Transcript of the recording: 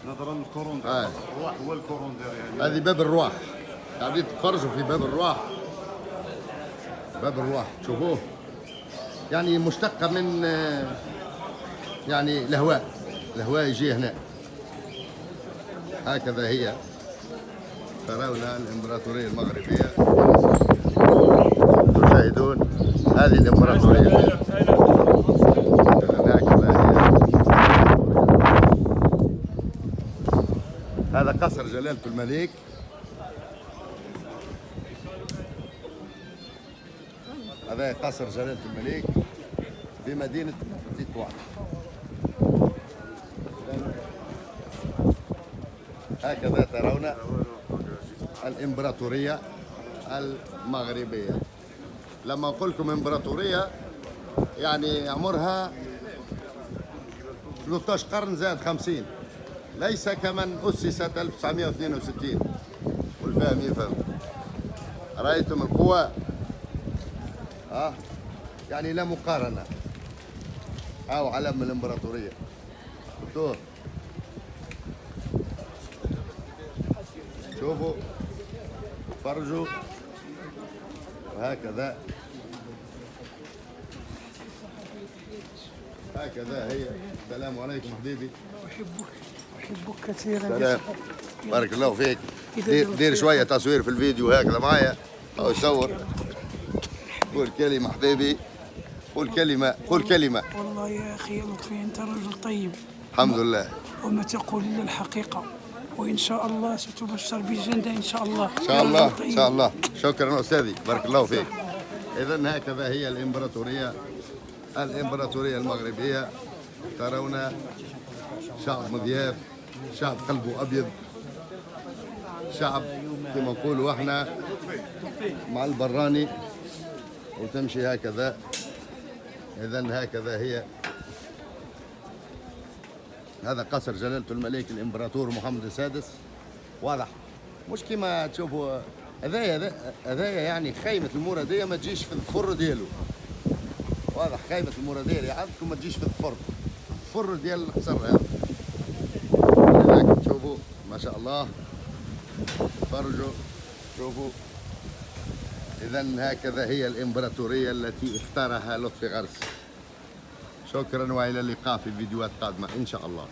نظرا للكورون الرواح هو الكورون ديال هذه باب الرواح، قاعدين تتفرجوا في باب الرواح. باب الرواح شوفوه، يعني مشتقة من يعني الهواء، الهواء يجي هنا. هكذا هي، ترون الإمبراطورية المغربية، تشاهدون هذه الإمبراطورية. هكذا هي. هذا قصر جلالة الملك. هذا قصر جلالة الملك في مدينة تطوان. هكذا ترون الإمبراطورية المغربية. لما نقول لكم إمبراطورية يعني عمرها 13 قرن زائد 50، ليس كمن أسست 1962. والفهم يفهم. رأيتم القوة؟ يعني لا مقارنة. أو علم الإمبراطورية. دكتور شوفوا، فرجوا. هكذا هي. السلام عليكم حبيبي. أحبك كثيرا. سلام. بارك الله فيك. دير شوية تصوير في الفيديو هكذا معايا أو يصور. قول كلمة حبيبي، قول كلمة، قول كلمة. والله يا أخي لطفي أنت رجل طيب. الحمد لله. وما تقول إلا الحقيقة، وإن شاء الله ستبشر بالجنة إن شاء الله. إن شاء الله إن شاء الله. شكرا أستاذي، بارك الله فيك. إذا هكذا هي الإمبراطورية المغربية. ترون شعب مضياف، شعب قلبه أبيض، شعب كما نقولوا احنا مع البراني، وتمشي هكذا. إذا هكذا هي. هذا قصر جلالة الملك الإمبراطور محمد السادس. واضح، مش كما تشوفوا هذايا يعني خيمة المرادية ما تجيش في الفر ديالو. واضح، خيمة المرادية اللي عندكم ما تجيش في الفر ديال القصر هذا. هناك تشوفوا ما شاء الله، فرجوا شوفوا. إذا هكذا هي الإمبراطورية التي اختارها لطفي غرس. شكرا وإلى اللقاء في فيديوهات قادمة إن شاء الله.